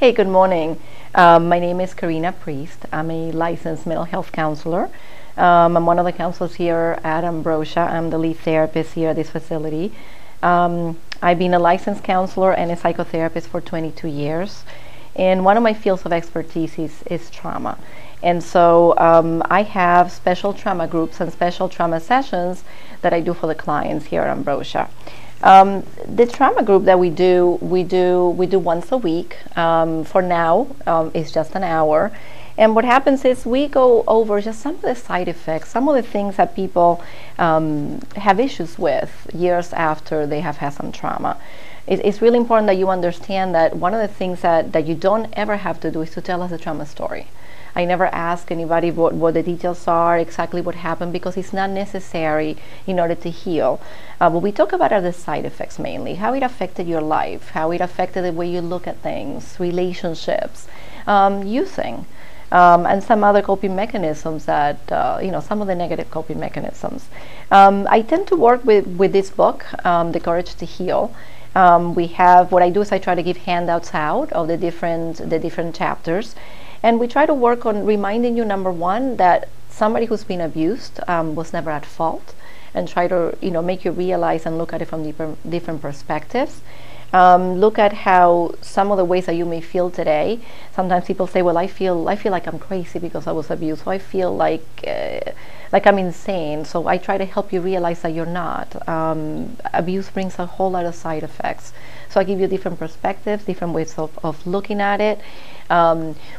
Hey, good morning. My name is Karina Priest. I'm a licensed mental health counselor. I'm one of the counselors here at Ambrosia. I'm the lead therapist here at this facility. I've been a licensed counselor and a psychotherapist for 22 years. And one of my fields of expertise is trauma. And so I have special trauma groups and special trauma sessions that I do for the clients here at Ambrosia. The trauma group that we do once a week. For now, it's just an hour. And what happens is we go over just some of the side effects, some of the things that people have issues with years after they have had some trauma. It's really important that you understand that one of the things that you don't ever have to do is to tell us a trauma story. I never ask anybody what the details are, exactly what happened, because it's not necessary in order to heal. What we talk about are the side effects mainly, how it affected your life, how it affected the way you look at things, relationships, using, and some other coping mechanisms that, some of the negative coping mechanisms. I tend to work with this book, The Courage to Heal. What I do is I try to give handouts out of the different chapters. And we try to work on reminding you, number one, that somebody who's been abused was never at fault, and try to make you realize and look at it from different perspectives. Look at how some of the ways that you may feel today. Sometimes people say, "Well, I feel like I'm crazy because I was abused. So I feel like I'm insane." So I try to help you realize that you're not. Abuse brings a whole lot of side effects. So I give you different perspectives, different ways of looking at it.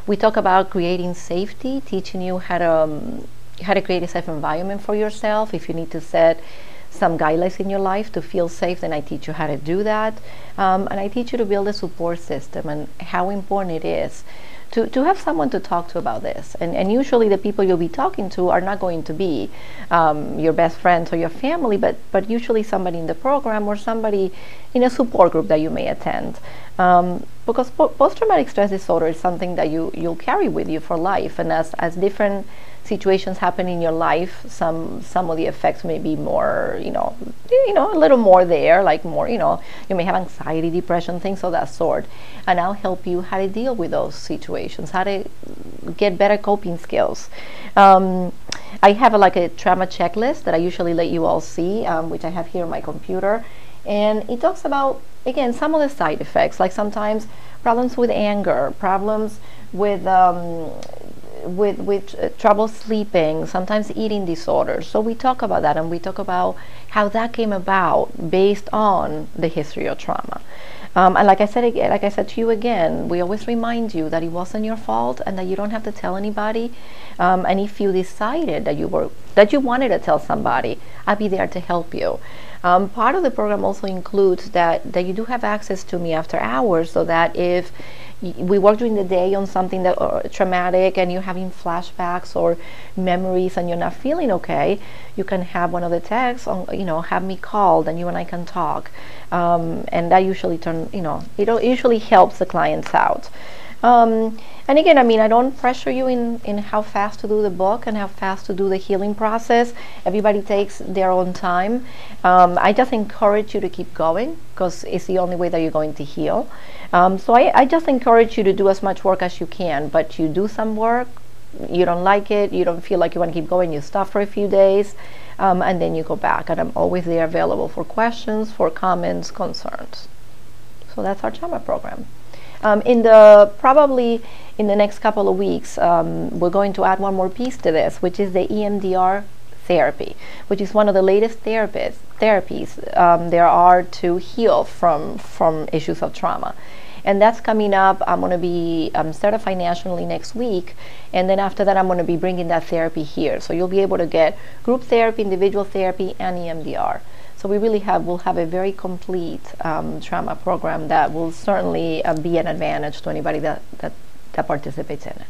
We talk about creating safety, teaching you how to create a safe environment for yourself. If you need to set some guidelines in your life to feel safe, then I teach you how to do that. And I teach you to build a support system and how important it is to have someone to talk to about this. And usually the people you'll be talking to are not going to be your best friends or your family, but usually somebody in the program or somebody in a support group that you may attend. Because post-traumatic stress disorder is something that you'll carry with you for life, and as different situations happen in your life, some of the effects may be more, a little more there, like more, you may have anxiety, depression, things of that sort. And I'll help you how to deal with those situations, how to get better coping skills. I have a trauma checklist that I usually let you all see, which I have here on my computer. And it talks about, again, some of the side effects, like sometimes problems with anger, problems with trouble sleeping, sometimes eating disorders. So we talk about that, and we talk about how that came about based on the history of trauma. And like I said to you again, we always remind you that it wasn't your fault and that you don't have to tell anybody. And if you decided that you wanted to tell somebody, I'll be there to help you. Part of the program also includes that you do have access to me after hours, so that if we work during the day on something that traumatic and you're having flashbacks or memories and you're not feeling okay, you can have one of the texts on, have me called, and you and I can talk. And that usually it usually helps the clients out. And again, I don't pressure you in how fast to do the book and how fast to do the healing process. Everybody takes their own time. I just encourage you to keep going, because it's the only way that you're going to heal. So I just encourage you to do as much work as you can, but you do some work, you don't like it, you don't feel like you want to keep going, you stop for a few days, and then you go back. And I'm always there available for questions, for comments, concerns. So that's our trauma program. Probably in the next couple of weeks, we're going to add one more piece to this, which is the EMDR therapy, which is one of the latest therapies there are to heal from issues of trauma. And that's coming up. I'm going to be certified nationally next week, and then after that I'm going to be bringing that therapy here. So you'll be able to get group therapy, individual therapy, and EMDR. So we'll have a very complete trauma program that will certainly be an advantage to anybody that participates in it.